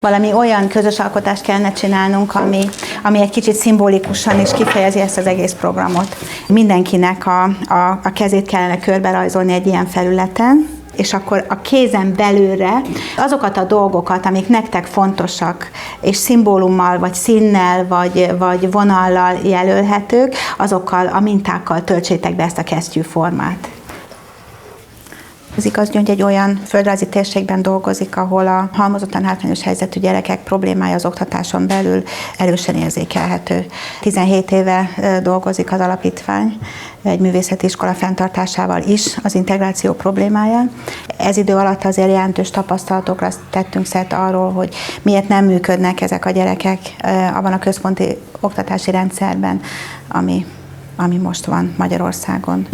Valami olyan közös alkotást kellene csinálnunk, ami egy kicsit szimbolikusan is kifejezi ezt az egész programot. Mindenkinek a kezét kellene körberajzolni egy ilyen felületen, és akkor a kézen belülre azokat a dolgokat, amik nektek fontosak, és szimbólummal, vagy színnel, vagy vonallal jelölhetők, azokkal a mintákkal töltsétek be ezt a kesztyűformát. Az Igaz Gyöngy egy olyan földrajzi térségben dolgozik, ahol a halmozottan hátrányos helyzetű gyerekek problémája az oktatáson belül erősen érzékelhető. 17 éve dolgozik az alapítvány egy művészeti iskola fenntartásával is az integráció problémáján. Ez idő alatt azért jelentős tapasztalatokra tettünk szert arról, hogy miért nem működnek ezek a gyerekek abban a központi oktatási rendszerben, ami most van Magyarországon.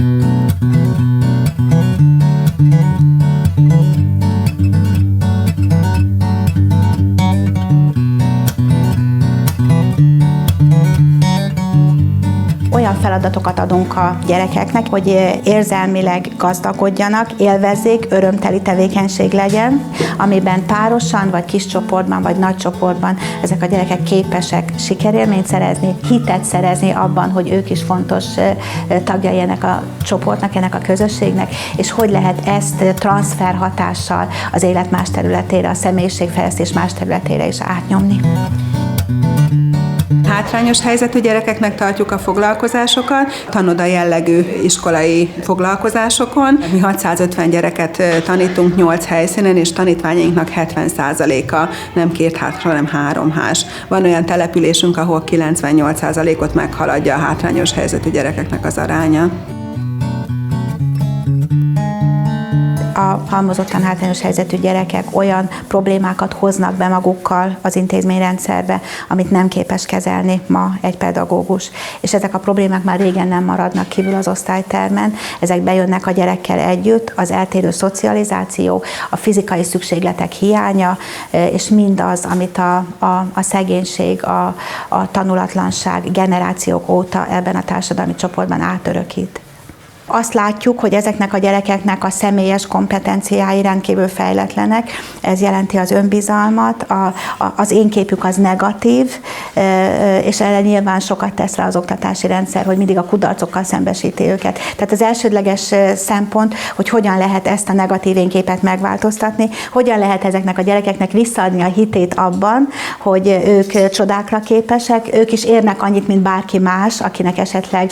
Olyan feladatokat adunk a gyerekeknek, hogy érzelmileg gazdagodjanak, élvezzék, örömteli tevékenység legyen, amiben párosan, vagy kis csoportban, vagy nagy csoportban ezek a gyerekek képesek sikerélményt szerezni, hitet szerezni abban, hogy ők is fontos tagjai ennek a csoportnak, ennek a közösségnek, és hogy lehet ezt transfer hatással az élet más területére, a személyiségfejlesztés más területére is átnyomni. Hátrányos helyzetű gyerekeknek tartjuk a foglalkozásokat, tanoda jellegű iskolai foglalkozásokon. Mi 650 gyereket tanítunk 8 helyszínen, és tanítványainknak 70%-a nem két ház, hanem 3 ház. Van olyan településünk, ahol 98%-ot meghaladja a hátrányos helyzetű gyerekeknek az aránya. A halmozottan hátrányos helyzetű gyerekek olyan problémákat hoznak be magukkal az intézményrendszerbe, amit nem képes kezelni ma egy pedagógus. És ezek a problémák már régen nem maradnak kívül az osztálytermen, ezek bejönnek a gyerekkel együtt, az eltérő szocializáció, a fizikai szükségletek hiánya, és mindaz, amit a szegénység, a tanulatlanság generációk óta ebben a társadalmi csoportban átörökít. Azt látjuk, hogy ezeknek a gyerekeknek a személyes kompetenciái rendkívül fejletlenek, ez jelenti az önbizalmat, az én képük az negatív, és erre nyilván sokat tesz rá az oktatási rendszer, hogy mindig a kudarcokkal szembesíti őket. Tehát az elsődleges szempont, hogy hogyan lehet ezt a negatív énképet megváltoztatni, hogyan lehet ezeknek a gyerekeknek visszaadni a hitét abban, hogy ők csodákra képesek, ők is érnek annyit, mint bárki más, akinek esetleg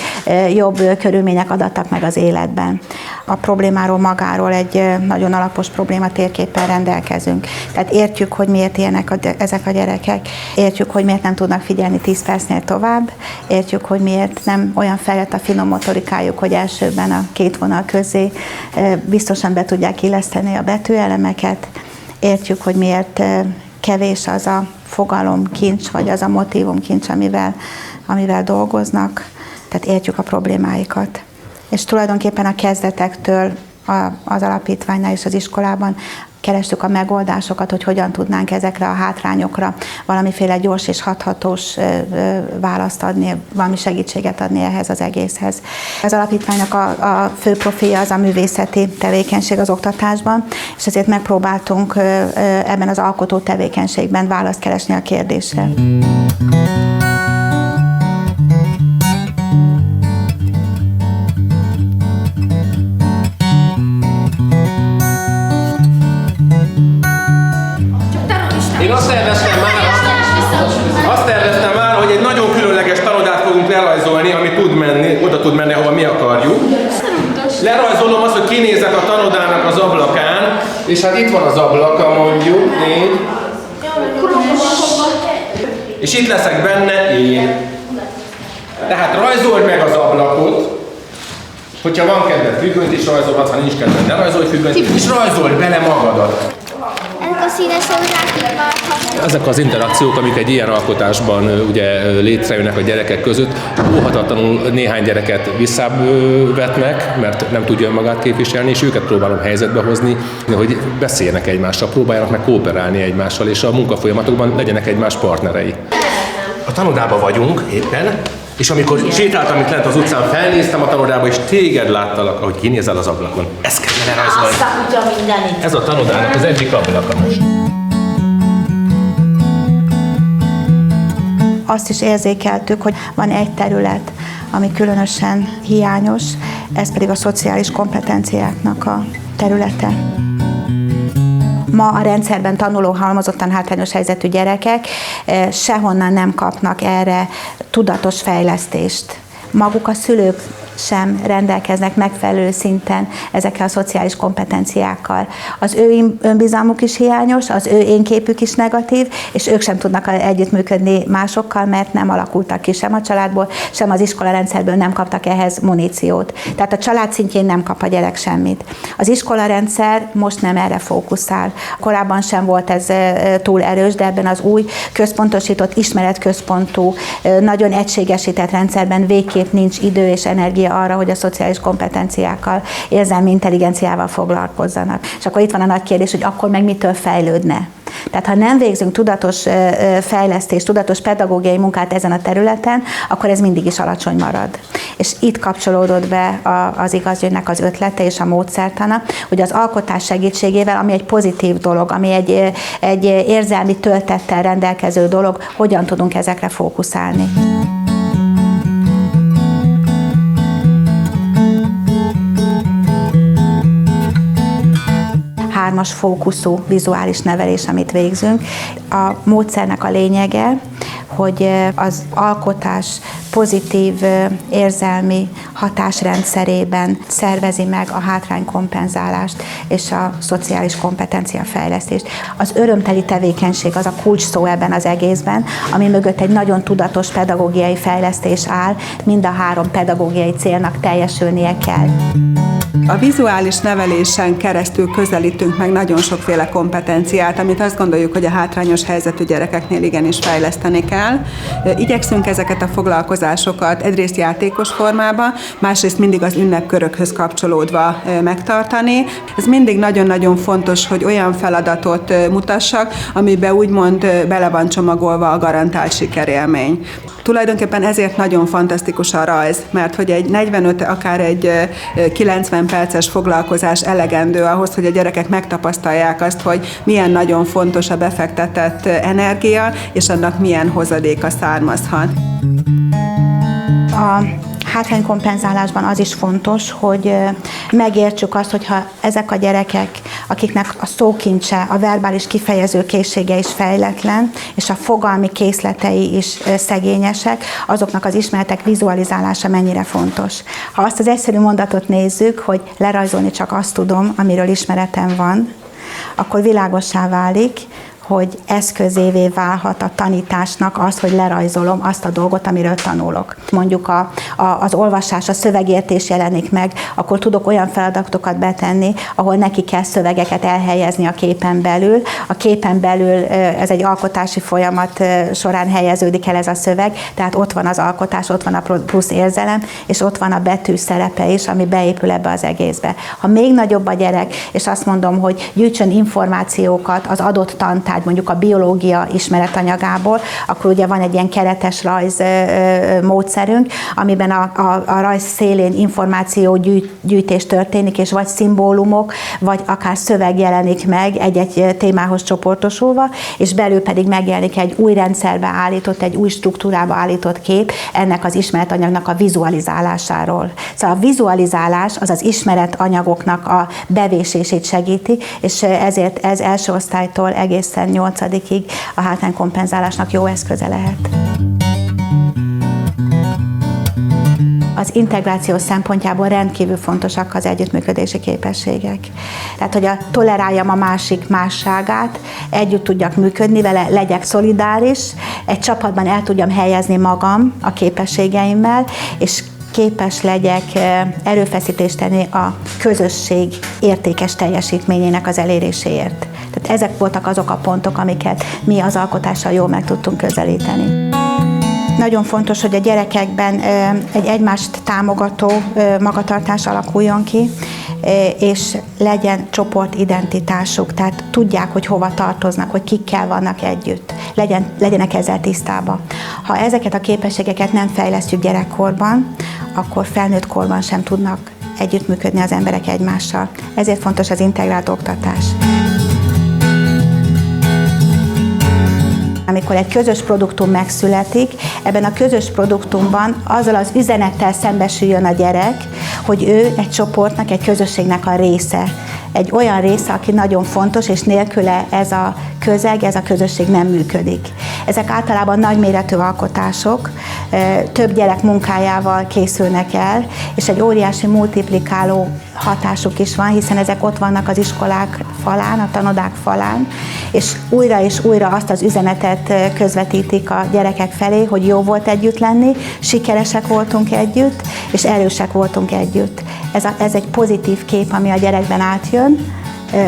jobb körülmények adattak meg az életben. A problémáról magáról egy nagyon alapos problématérképpel rendelkezünk. Tehát értjük, hogy miért ilyenek ezek a gyerekek, értjük, hogy miért nem tudnak figyelni 10 percnél tovább, értjük, hogy miért nem olyan fejlett a finom motorikájuk, hogy elsőben a két vonal közé biztosan be tudják illeszteni a betűelemeket, értjük, hogy miért kevés az a fogalomkincs, vagy az a motívumkincs, amivel dolgoznak, tehát értjük a problémáikat. És tulajdonképpen a kezdetektől az alapítványnál és az iskolában kerestük a megoldásokat, hogy hogyan tudnánk ezekre a hátrányokra valamiféle gyors és hathatós választ adni, valami segítséget adni ehhez az egészhez. Az alapítványnak a fő profilja az a művészeti tevékenység az oktatásban, és ezért megpróbáltunk ebben az alkotó tevékenységben választ keresni a kérdésre. Én azt terveztem már, hogy egy nagyon különleges tanodát fogunk lerajzolni, ami oda tud menni, ahova mi akarjuk. Lerajzolom azt, hogy kinézek a tanodának az ablakán, és hát itt van az ablaka, mondjuk, így. És itt leszek benne én. Tehát rajzold meg az ablakot, hogyha van kedved függönyt is rajzolhatsz, ha nincs kedved, ne rajzolj függönyt, és rajzold bele magadat. Ezek az interakciók, amik egy ilyen alkotásban ugye létrejönnek a gyerekek között, óhatatlanul néhány gyereket visszávetnek, mert nem tudja magát képviselni, és őket próbálom helyzetbe hozni, hogy beszéljenek egymással, próbáljanak meg kooperálni egymással, és a munkafolyamatokban legyenek egymás partnerei. A tanodában vagyunk éppen, és amikor sétáltam itt lent az utcán, felnéztem a tanodába, és téged láttalak, ahogy kinézel az ablakon. Ezt kell lerajzolni. Ez a tanodának az egyik ablaka most. azt is érzékeltük, hogy van egy terület, ami különösen hiányos, ez pedig a szociális kompetenciáknak a területe. Ma a rendszerben tanuló halmozottan hátrányos helyzetű gyerekek sehonnan nem kapnak erre tudatos fejlesztést. Maguk a szülők sem rendelkeznek megfelelő szinten ezekkel a szociális kompetenciákkal. Az ő önbizalmuk is hiányos, az ő énképük is negatív, és ők sem tudnak együttműködni másokkal, mert nem alakultak ki sem a családból, sem az iskolarendszerből nem kaptak ehhez muníciót. Tehát a család szintjén nem kap a gyerek semmit. Az iskolarendszer most nem erre fókuszál. Korábban sem volt ez túl erős, de ebben az új központosított, ismeretközpontú, nagyon egységesített rendszerben végképp nincs idő és energia arra, hogy a szociális kompetenciákkal, érzelmi intelligenciával foglalkozzanak. És akkor itt van a nagy kérdés, hogy akkor meg mitől fejlődne. Tehát ha nem végzünk tudatos fejlesztést, tudatos pedagógiai munkát ezen a területen, akkor ez mindig is alacsony marad. És itt kapcsolódott be az igazgyőrnek az ötlete és a módszertana, hogy az alkotás segítségével, ami egy pozitív dolog, ami egy érzelmi töltettel rendelkező dolog, hogyan tudunk ezekre fókuszálni. 3-as fókuszú vizuális nevelés, amit végzünk. A módszernek a lényege, hogy az alkotás pozitív érzelmi hatásrendszerében szervezi meg a hátránykompenzálást és a szociális kompetenciafejlesztést. Az örömteli tevékenység az a kulcs szó ebben az egészben, ami mögött egy nagyon tudatos pedagógiai fejlesztés áll, mind a 3 pedagógiai célnak teljesülnie kell. A vizuális nevelésen keresztül közelítünk meg nagyon sokféle kompetenciát, amit azt gondoljuk, hogy a hátrányos helyzetű gyerekeknél igenis fejleszteni kell. Igyekszünk ezeket a foglalkozásokat egyrészt játékos formában, másrészt mindig az ünnepkörökhöz kapcsolódva megtartani. Ez mindig nagyon-nagyon fontos, hogy olyan feladatot mutassak, amiben úgymond bele van csomagolva a garantált sikerélmény. Tulajdonképpen ezért nagyon fantasztikus a rajz, mert hogy egy 45, akár egy 90 perces foglalkozás elegendő ahhoz, hogy a gyerekek megtapasztalják azt, hogy milyen nagyon fontos a befektetett energia, és annak milyen hozadéka származhat. A hátránykompenzálásban az is fontos, hogy megértsük azt, hogyha ezek a gyerekek, akiknek a szókincse, a verbális kifejező készsége is fejletlen, és a fogalmi készletei is szegényesek, azoknak az ismeretek vizualizálása mennyire fontos. Ha azt az egyszerű mondatot nézzük, hogy lerajzolni csak azt tudom, amiről ismeretem van, akkor világossá válik, hogy eszközévé válhat a tanításnak az, hogy lerajzolom azt a dolgot, amiről tanulok. Mondjuk az olvasás, a szövegértés jelenik meg, akkor tudok olyan feladatokat betenni, ahol neki kell szövegeket elhelyezni a képen belül. A képen belül ez egy alkotási folyamat során helyeződik el ez a szöveg, tehát ott van az alkotás, ott van a plusz érzelem, és ott van a betű szerepe is, ami beépül ebbe az egészbe. Ha még nagyobb a gyerek, és azt mondom, hogy gyűjtsön információkat az adott tantárgy, mondjuk a biológia ismeretanyagából, akkor ugye van egy ilyen keretes rajz módszerünk, amiben a rajz szélén információgyűjtés történik, és vagy szimbólumok, vagy akár szöveg jelenik meg egy-egy témához csoportosulva, és belül pedig megjelenik egy új rendszerbe állított, egy új struktúrába állított kép ennek az ismeretanyagnak a vizualizálásáról. Szóval a vizualizálás az az ismeretanyagoknak a bevésését segíti, és ezért ez első osztálytól egészen 8-ig a hátránykompenzálásnak jó eszköze lehet. Az integráció szempontjából rendkívül fontosak az együttműködési képességek. Tehát, hogy toleráljam a másik másságát, együtt tudjak működni vele, legyek szolidáris, egy csapatban el tudjam helyezni magam a képességeimmel, és képes legyek erőfeszítést tenni a közösség értékes teljesítményének az eléréséért. Tehát ezek voltak azok a pontok, amiket mi az alkotással jól meg tudtunk közelíteni. Nagyon fontos, hogy a gyerekekben egy egymást támogató magatartás alakuljon ki, és legyen csoportidentitásuk, tehát tudják, hogy hova tartoznak, hogy kikkel vannak együtt. Legyenek ezzel tisztában. Ha ezeket a képességeket nem fejlesztjük gyerekkorban, akkor felnőtt korban sem tudnak együttműködni az emberek egymással. Ezért fontos az integrált oktatás. Amikor amikor egy közös produktum megszületik, ebben a közös produktumban azzal az üzenettel szembesüljön a gyerek, hogy ő egy csoportnak, egy közösségnek a része. Egy olyan része, aki nagyon fontos, és nélküle ez a közeg, ez a közösség nem működik. Ezek általában nagyméretű alkotások, több gyerek munkájával készülnek el, és egy óriási multiplikáló hatásuk is van, hiszen ezek ott vannak az iskolák falán, a tanodák falán, és újra azt az üzenetet közvetítik a gyerekek felé, hogy jó volt együtt lenni, sikeresek voltunk együtt, és erősek voltunk együtt. Ez egy pozitív kép, ami a gyerekben átjön,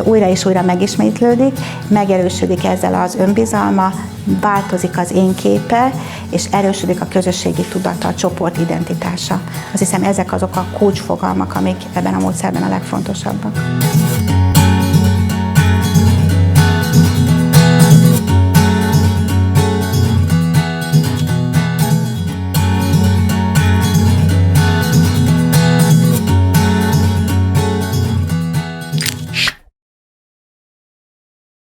újra és újra megismétlődik, megerősödik ezzel az önbizalma, változik az én képe, és erősödik a közösségi tudata, a csoport identitása. Azt hiszem, ezek azok a kulcsfogalmak, amik ebben a módszerben a legfontosabbak.